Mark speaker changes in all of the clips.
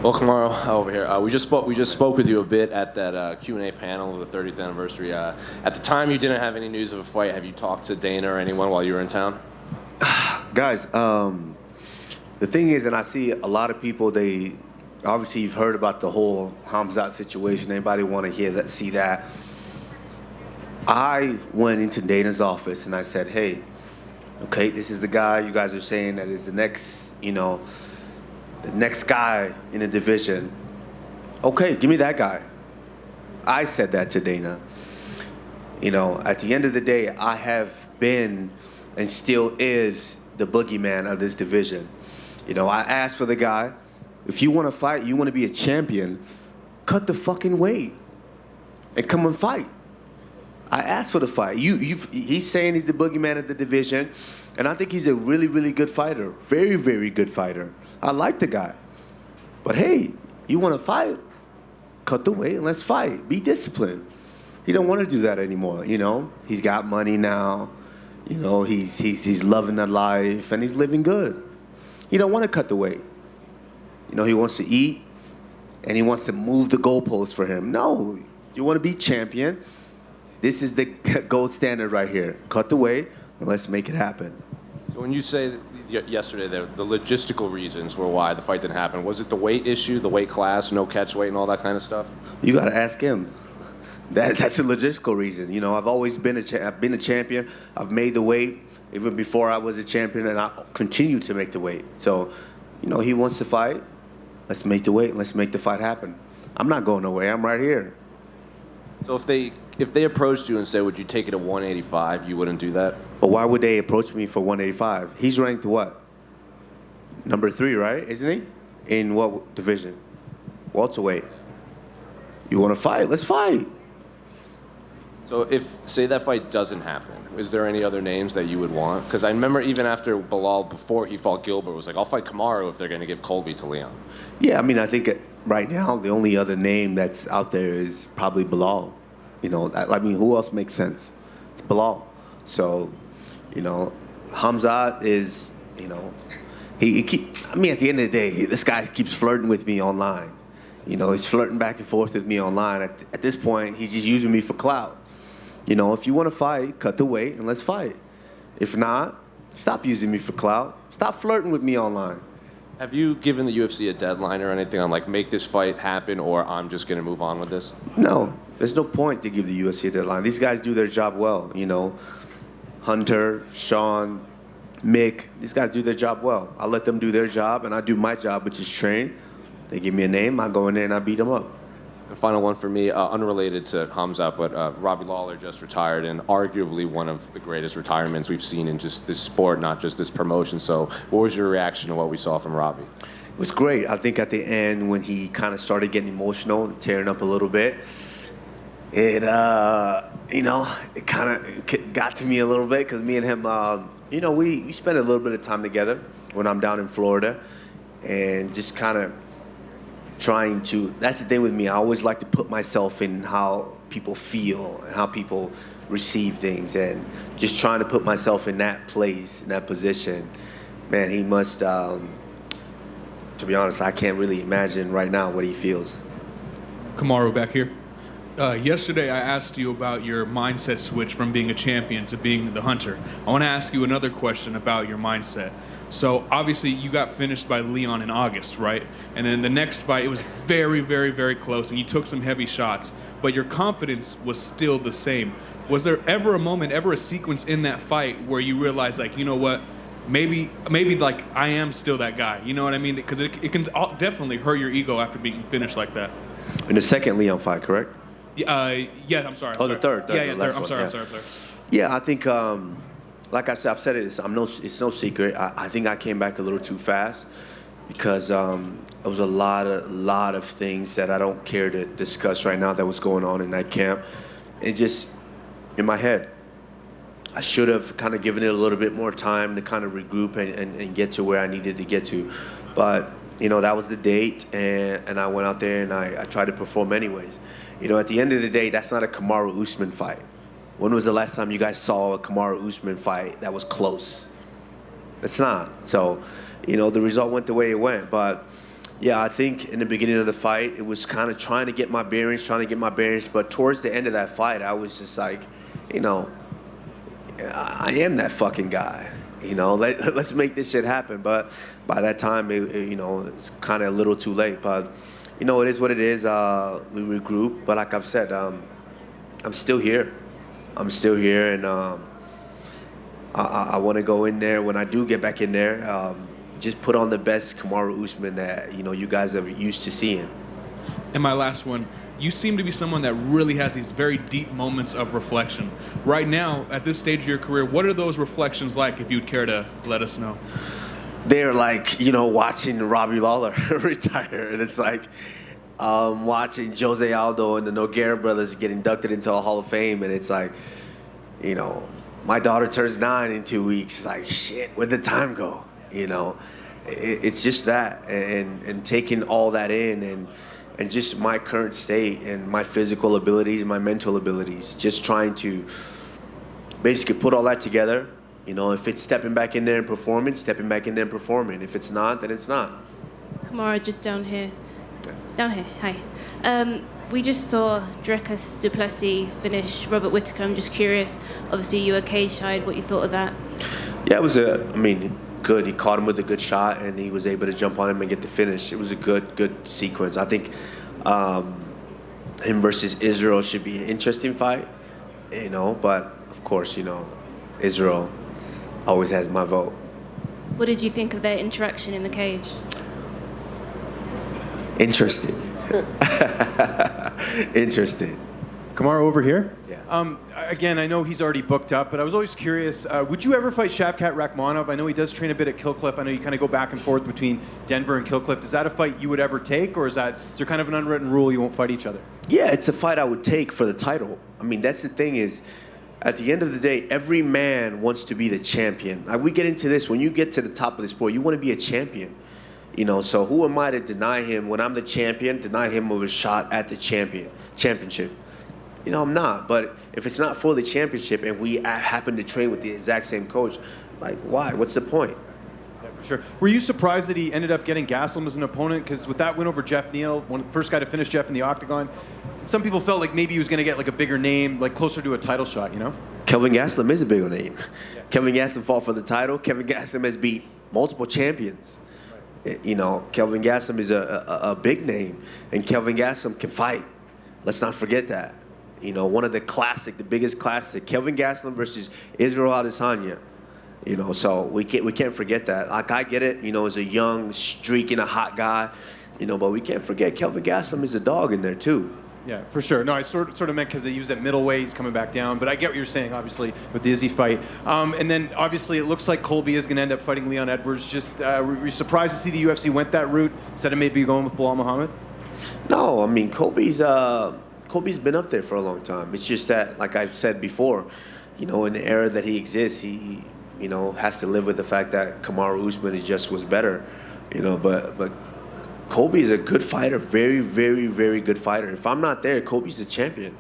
Speaker 1: Well, Kamaru, over here. We just spoke with you a bit at that Q&A panel of the 30th anniversary. At the time, you didn't have any news of a fight. Have you talked to Dana or anyone while you were in town?
Speaker 2: Guys, the thing is, and I see a lot of people, they obviously you've heard about the whole Khamzat situation. Anybody want to hear that, see that? I went into Dana's office and I said, hey, okay, this is the guy you guys are saying that is the next, the next guy in the division. Okay, give me that guy. I said that to Dana. At the end of the day, I have been and still is the boogeyman of this division. I asked for the guy. If you want to fight, you want to be a champion, cut the fucking weight and come and fight. I asked for the fight. He's saying he's the boogeyman of the division, and I think he's a really, really good fighter. Very, very good fighter. I like the guy. But hey, you want to fight? Cut the weight and let's fight. Be disciplined. He don't want to do that anymore, He's got money now. He's loving the life and he's living good. He don't want to cut the weight. He wants to eat and he wants to move the goalposts for him. No, you want to be champion. This is the gold standard right here. Cut the weight and let's make it happen.
Speaker 1: So when you say yesterday the logistical reasons were why the fight didn't happen, was it the weight issue, the weight class, no catch weight and all that kind of stuff?
Speaker 2: You got to ask him. That's a logistical reason. I've always been I've been a champion. I've made the weight even before I was a champion, and I continue to make the weight. So, he wants to fight. Let's make the weight and let's make the fight happen. I'm not going nowhere. I'm right here.
Speaker 1: So if they approached you and said, would you take it at 185, you wouldn't do that?
Speaker 2: But why would they approach me for 185? He's ranked what? Number 3, right? Isn't he? In what division? Welterweight. You want to fight? Let's fight.
Speaker 1: So say that fight doesn't happen, is there any other names that you would want? Because I remember even after Belal, before he fought Gilbert, was like, I'll fight Kamaru if they're going to give Colby to Leon.
Speaker 2: Yeah, I think right now the only other name that's out there is probably Belal. Who else makes sense? It's Belal. So, Khamzat is, at the end of the day, this guy keeps flirting with me online. He's flirting back and forth with me online. At this point, he's just using me for clout. If you want to fight, cut the weight and let's fight. If not, stop using me for clout. Stop flirting with me online.
Speaker 1: Have you given the UFC a deadline or anything on make this fight happen or I'm just going to move on with this?
Speaker 2: No, there's no point to give the UFC a deadline. These guys do their job well, Hunter, Sean, Mick, these guys do their job well. I let them do their job and I do my job, which is train. They give me a name, I go in there and I beat them up.
Speaker 1: The final one for me, unrelated to Khamzat, but Robbie Lawler just retired, and arguably one of the greatest retirements we've seen in just this sport, not just this promotion. So what was your reaction to what we saw from Robbie?
Speaker 2: It was great. I think at the end when he kind of started getting emotional, tearing up a little bit, it kind of got to me a little bit because me and him, we spent a little bit of time together when I'm down in Florida and just kind of trying to, that's the thing with me, I always like to put myself in how people feel and how people receive things and just trying to put myself in that place, in that position. Man, he must, to be honest, I can't really imagine right now what he feels.
Speaker 3: Kamaru, back here. Yesterday I asked you about your mindset switch from being a champion to being the hunter. I want to ask you another question about your mindset. So obviously you got finished by Leon in August, right? And then the next fight, it was very, very, very close, and you took some heavy shots, but your confidence was still the same. Was there ever a moment, ever a sequence in that fight where you realized, you know what, maybe I am still that guy, you know what I mean? Because it can definitely hurt your ego after being finished like that.
Speaker 2: In the second Leon fight, correct?
Speaker 3: Yeah, I'm sorry.
Speaker 2: The third.
Speaker 3: Yeah,
Speaker 2: third.
Speaker 3: I'm sorry.
Speaker 2: Yeah, I think, like I said, I've said it, it's no secret. I think I came back a little too fast because there was a lot of things that I don't care to discuss right now that was going on in that camp. It just, in my head, I should have kind of given it a little bit more time to kind of regroup and get to where I needed to get to. But, that was the date, and I went out there and I tried to perform anyways. At the end of the day, that's not a Kamaru Usman fight. When was the last time you guys saw a Kamaru Usman fight that was close? It's not. So, the result went the way it went. But yeah, I think in the beginning of the fight, it was kind of trying to get my bearings. But towards the end of that fight, I was just like, I am that fucking guy. Let's make this shit happen. But by that time, it's kind of a little too late. But, it is what it is. We regroup. But like I've said, I'm still here. And I want to go in there. When I do get back in there, just put on the best Kamaru Usman that, you guys are used to seeing.
Speaker 3: And my last one, you seem to be someone that really has these very deep moments of reflection. Right now, at this stage of your career, what are those reflections like, if you'd care to let us know?
Speaker 2: They're like, watching Robbie Lawler retire. And it's like watching Jose Aldo and the Nogueira brothers get inducted into a Hall of Fame. And it's like, my daughter turns 9 in 2 weeks. It's like, shit, where'd the time go? It's just that. And taking all that in and just my current state and my physical abilities and my mental abilities, just trying to basically put all that together. If it's stepping back in there and performing, stepping back in there and performing. If it's not, then it's not.
Speaker 4: Kamaru, just down here. Down here, hi. We just saw Dricus du Plessis finish Robert Whittaker. I'm just curious, obviously you were cage-side, what you thought of that?
Speaker 2: Yeah, it was good. He caught him with a good shot, and he was able to jump on him and get the finish. It was a good sequence. I think him versus Israel should be an interesting fight, but of course, Israel always has my vote.
Speaker 4: What did you think of their interaction in the cage?
Speaker 2: Interesting. Interesting.
Speaker 5: Kamaru over here.
Speaker 2: Yeah.
Speaker 5: Again, I know he's already booked up, but I was always curious, would you ever fight Shavkat Rakhmonov? I know he does train a bit at Killcliff. I know you kind of go back and forth between Denver and Killcliff. Is that a fight you would ever take, or is there kind of an unwritten rule you won't fight each other?
Speaker 2: Yeah, it's a fight I would take for the title. That's the thing is, at the end of the day, every man wants to be the champion. Like, we get into this, when you get to the top of the sport, you want to be a champion. So who am I to deny him when I'm the champion, deny him of a shot at the championship? I'm not. But if it's not for the championship and we happen to train with the exact same coach, like, why? What's the point?
Speaker 5: Yeah, for sure. Were you surprised that he ended up getting Gastelum as an opponent? Because with that win over Jeff Neal, the first guy to finish Jeff in the octagon, some people felt like maybe he was going to get like a bigger name, like closer to a title shot,
Speaker 2: Kelvin Gastelum is a bigger name. Yeah. Kelvin Gastelum fought for the title. Kelvin Gastelum has beat multiple champions. Kelvin Gastelum is a big name, and Kelvin Gastelum can fight. Let's not forget that. One of the biggest classic, Kelvin Gastelum versus Israel Adesanya. So we can't forget that. Like, I get it, as a young, streaking, a hot guy, but we can't forget Kelvin Gastelum is a dog in there too.
Speaker 5: Yeah, for sure. No, I sort of meant because he was at middleweight, he's coming back down. But I get what you're saying, obviously, with the Izzy fight. And then, obviously, it looks like Colby is going to end up fighting Leon Edwards. Just, were you surprised to see the UFC went that route instead of maybe going with Bilal Muhammad?
Speaker 2: No, Colby's been up there for a long time. It's just that, like I've said before, in the era that he exists, he, has to live with the fact that Kamaru Usman was better, but Colby's a good fighter, very, very, very good fighter. If I'm not there, Colby's the champion,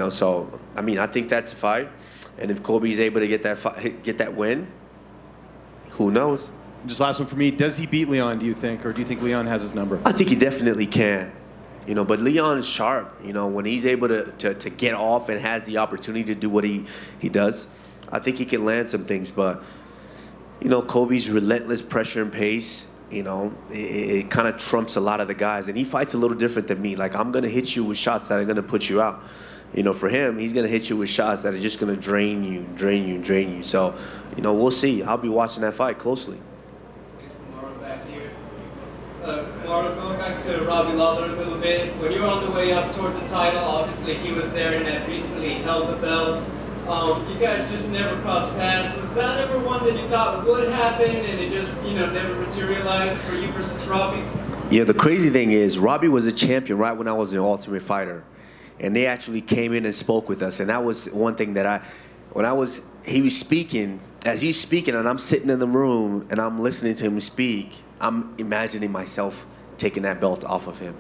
Speaker 2: so, I think that's a fight. And if Colby's able to get that win, who knows?
Speaker 5: Just last one for me. Does he beat Leon, do you think? Or do you think Leon has his number?
Speaker 2: I think he definitely can. But Leon is sharp. When he's able to get off and has the opportunity to do what he does, I think he can land some things. But, Colby's relentless pressure and pace, it kind of trumps a lot of the guys. And he fights a little different than me. Like, I'm going to hit you with shots that are going to put you out. For him, he's going to hit you with shots that are just going to drain you. So, we'll see. I'll be watching that fight closely.
Speaker 6: Kamaru, going back to Robbie Lawler a little bit, when you were on the way up toward the title, obviously he was there and had recently held the belt. You guys just never crossed paths. Was that ever one that you thought would happen and it just, never materialized for you versus Robbie?
Speaker 2: Yeah, the crazy thing is Robbie was a champion right when I was an Ultimate Fighter. And they actually came in and spoke with us. And that was one thing that he was speaking, as he's speaking and I'm sitting in the room and I'm listening to him speak, I'm imagining myself taking that belt off of him.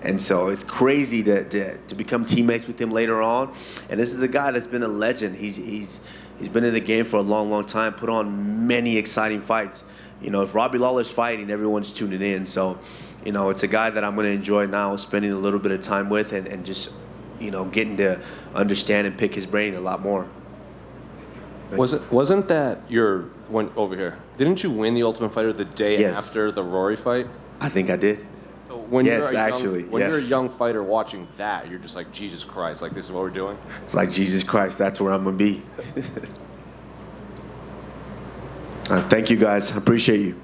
Speaker 2: And so it's crazy to become teammates with him later on. And this is a guy that's been a legend. He's been in the game for a long, long time, put on many exciting fights. You know, if Robbie Lawler's fighting, everyone's tuning in. So, you know, it's a guy that I'm going to enjoy now, spending a little bit of time with and just, you know, getting to understand and pick his brain a lot more.
Speaker 1: Wasn't that your when over here? Didn't you win the Ultimate Fighter the day
Speaker 2: Yes.
Speaker 1: after the Rory fight?
Speaker 2: I think I did.
Speaker 1: So when
Speaker 2: Yes,
Speaker 1: you're a young,
Speaker 2: actually,
Speaker 1: when you're a
Speaker 2: yes.
Speaker 1: young fighter watching that, you're just like, Jesus Christ, like this is what we're doing.
Speaker 2: It's like, Jesus Christ, that's where I'm going to be. Thank you, guys. I appreciate you.